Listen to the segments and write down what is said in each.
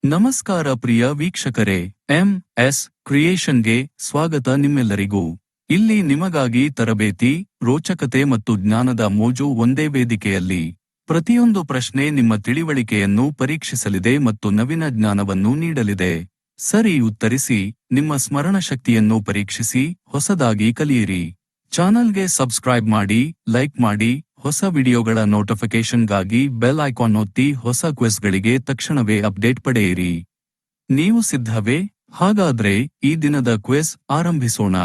ನಮಸ್ಕಾರ ಪ್ರಿಯ ವೀಕ್ಷಕರೇ, ಎಂ.ಎಸ್. ಕ್ರಿಯೇಷನ್ಗೆ ಸ್ವಾಗತ ನಿಮ್ಮೆಲ್ಲರಿಗೂ. ಇಲ್ಲಿ ನಿಮಗಾಗಿ ತರಬೇತಿ, ರೋಚಕತೆ ಮತ್ತು ಜ್ಞಾನದ ಮೋಜು ಒಂದೇ ವೇದಿಕೆಯಲ್ಲಿ. ಪ್ರತಿಯೊಂದು ಪ್ರಶ್ನೆ ನಿಮ್ಮ ತಿಳಿವಳಿಕೆಯನ್ನು ಪರೀಕ್ಷಿಸಲಿದೆ ಮತ್ತು ನವೀನ ಜ್ಞಾನವನ್ನು ನೀಡಲಿದೆ. ಸರಿ ಉತ್ತರಿಸಿ, ನಿಮ್ಮ ಸ್ಮರಣಶಕ್ತಿಯನ್ನು ಪರೀಕ್ಷಿಸಿ, ಹೊಸದಾಗಿ ಕಲಿಯಿರಿ. ಚಾನಲ್ಗೆ ಸಬ್ಸ್ಕ್ರೈಬ್ ಮಾಡಿ, ಲೈಕ್ ಮಾಡಿ, ಹೊಸ ವಿಡಿಯೋಗಳ ನೋಟಿಫಿಕೇಶನ್ಗಾಗಿ ಬೆಲ್ ಐಕಾನ್ ಒತ್ತಿ ಹೊಸ ಕ್ವಿಜ್ಗಳಿಗೆ ತಕ್ಷಣವೇ ಅಪ್ಡೇಟ್ ಪಡೆಯಿರಿ. ನೀವು ಸಿದ್ಧವೇ? ಹಾಗಾದ್ರೆ ಈ ದಿನದ ಕ್ವಿಜ್ ಆರಂಭಿಸೋಣ.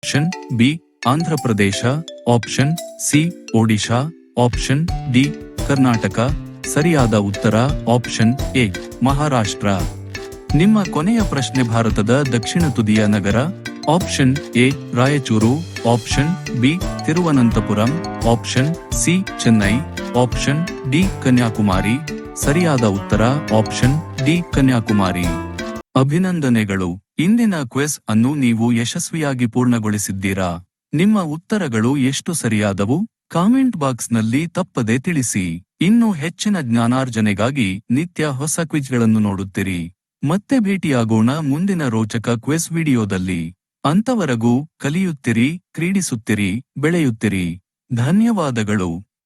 Option B Andhra Pradesh, option C Odisha, option D Karnataka. ಸರಿಯಾದ ಉತ್ತರ ಆಪ್ಷನ್ ಎ ಮಹಾರಾಷ್ಟ್ರ. ನಿಮ್ಮ ಕೊನೆಯ ಪ್ರಶ್ನೆ ಭಾರತದ ದಕ್ಷಿಣ ತುದಿಯ ನಗರ. Option A Raichur, option B Thiruvananthapuram, option C Chennai, option D Kanyakumari. ಸರಿಯಾದ ಉತ್ತರ ಆಪ್ಷನ್ ಡಿ ಕನ್ಯಾಕುಮಾರಿ. ಅಭಿನಂದನೆಗಳು. ಇಂದಿನ ಕ್ವಿಜ್ ಅನ್ನು ನೀವು ಯಶಸ್ವಿಯಾಗಿ ಪೂರ್ಣಗೊಳಿಸಿದ್ದೀರಾ. ನಿಮ್ಮ ಉತ್ತರಗಳು ಎಷ್ಟು ಸರಿಯಾದವು? ಕಾಮೆಂಟ್ ಬಾಕ್ಸ್ನಲ್ಲಿ ತಪ್ಪದೆ ತಿಳಿಸಿ. ಇನ್ನು ಹೆಚ್ಚಿನ ಜ್ಞಾನಾರ್ಜನೆಗಾಗಿ ನಿತ್ಯ ಹೊಸ ಕ್ವಿಜ್ಗಳನ್ನು ನೋಡುತ್ತೀರಿ. ಮತ್ತೆ ಭೇಟಿಯಾಗೋಣ ಮುಂದಿನ ರೋಚಕ ಕ್ವಿಜ್ ವಿಡಿಯೋದಲ್ಲಿ. ಅಂತವರೆಗೂ ಕಲಿಯುತ್ತಿರಿ, ಕ್ರೀಡಿಸುತ್ತಿರಿ, ಬೆಳೆಯುತ್ತಿರಿ. ಧನ್ಯವಾದಗಳು.